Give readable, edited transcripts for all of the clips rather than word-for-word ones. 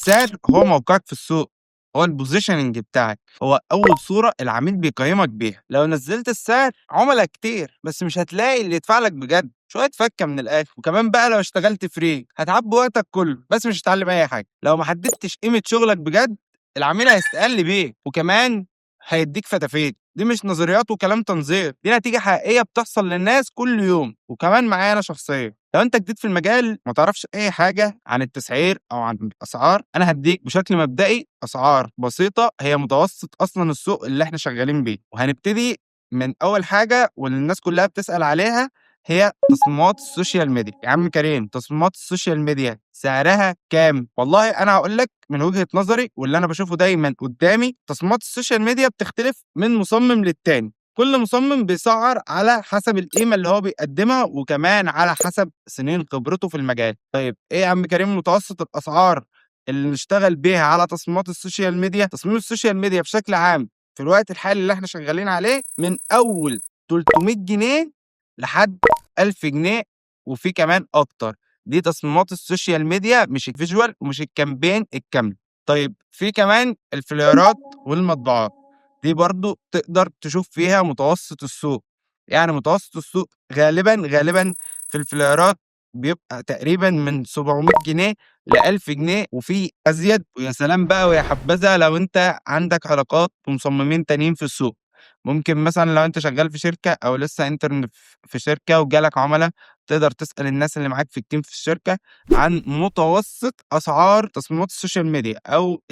السعر هو موقعك في السوق، هو الpositioning بتاعك، هو أول صورة العميل بيقيّمك بيها. لو نزّلت السعر عُملا كتير، بس مش هتلاقي اللي يدفع لك بجد، شوية فَكّة من الآخر. وكمان بقى لو اشتغلت free هتعبّي وقتك كُلّه، بس مش هتتعلّم أي حاجة. لو ما حددتش قيمة شغلك بجد، العميل هيستقل بيك، وكمان هيدّيك فتافيت. دي مش نظريات وكلام تنظير، دي نتيجة حقيقية بتحصل للناس كل يوم، وكمان معايا أنا شخصيًا. لو أنت جديد في المجال ما تعرفش أي حاجة عن التسعير أو عن الأسعار، أنا هادّيك بشكل مبدئي أسعار بسيطة هي متوسط أصلًا السوق اللي إحنا شغالين بيه. وهنبتدي من أول حاجة واللي الناس كلّها بتسأل عليها، هي تصميمات السوشيال ميديا. يا عم كريم، تصميمات السوشيال ميديا سعرها كام؟ والله أنا هاقول لك من وجهة نظري واللي أنا باشوفه دايمًا قدّامي، تصميمات السوشيال ميديا بتختلف من مصمم للتاني. كل مصمم بيسعّر على حسب القيمة اللي هو بيقدّمها، وكمان على حسب سنين خبرته في المجال. طيب إيه يا عم كريم متوسط الأسعار اللي نشتغل بيها على تصميمات السوشيال ميديا؟ تصميم السوشيال ميديا بشكل عام في الوقت الحالي اللي إحنا شغالين عليه من أول 300 جنيه لحد 1000 جنيه، وفي كمان أكتر. دي تصميمات السوشيال ميديا مش الvisual ومش الcampaign الكاملة. طيب في كمان الفليرات والمطبوعات، دي برضه تقدر تشوف فيها متوسط السوق. يعني متوسط السوق غالبًا في الفليرات بيبقى تقريبًا من 700 جنيه ل1000 جنيه وفي أزيد. ويا سلام بقى ويا حبذا لو أنت عندك علاقات بمصممين تانيين في السوق. ممكن مثلًا لو أنت شغال في شركة أو لسه intern في شركة وجالك عُملا، تقدر تسأل الناس اللي معاك في الteam في الشركة عن متوسط أسعار تصميمات السوشيال ميديا أو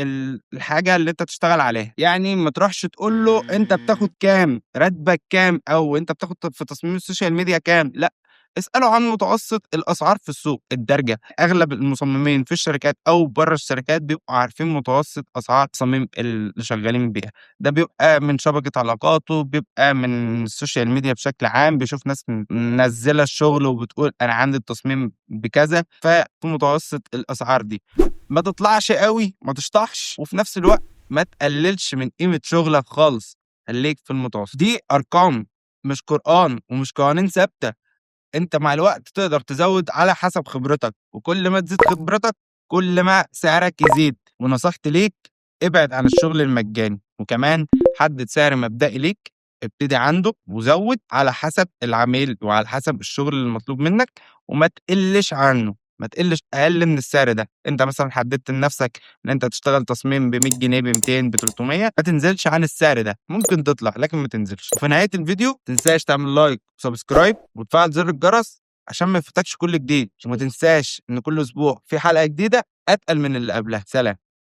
الحاجة اللي أنت تشتغل عليها. يعني ما تروحش تقول له أنت بتاخد كام، راتبك كام، أو أنت بتاخد في تصميم السوشيال ميديا كام، لأ، اسأله عن متوسط الأسعار في السوق الدارجة. أغلب المصممين في الشركات أو برّه الشركات بيبقوا عارفين متوسط أسعار التصاميم اللي شغالين بيها. ده بيبقى من شبكة علاقاته، بيبقى من السوشيال ميديا بشكل عام، بيشوف ناس منزّلة الشغل وبتقول أنا عندي التصميم بكذا، ففي متوسط الأسعار دي. ما تطلعش أوي، ما تشطحش، وفي نفس الوقت ما تقللش من قيمة شغلك خالص، خلّيك في المتوسط. دي أرقام مش قرآن ومش قوانين ثابتة. أنت مع الوقت تقدر تزوّد على حسب خبرتك، وكل ما تزيد خبرتك كل ما سعرك يزيد. ونصيحتي ليك ابعد عن الشغل المجاني، وكمان حدد سعر مبدئي ليك، ابتدي عنده وزوّد على حسب العميل وعلى حسب الشغل المطلوب منك، وما تقلّش عنه، ما تقلّش أقل من السعر ده. أنت مثلًا حددت لنفسك إن أنت تشتغل تصميم ب100 جنيه، ب200، ب300، ما تنزلش عن السعر ده. ممكن تطلع لكن ما تنزلش. وفي نهاية الفيديو ما تنساش تعمل لايك وسبسكرايب وتفعل زر الجرس عشان ما يفوتكش كل جديد. وما تنساش إن كل أسبوع في حلقة جديدة أتقل من اللي قبلها. سلام.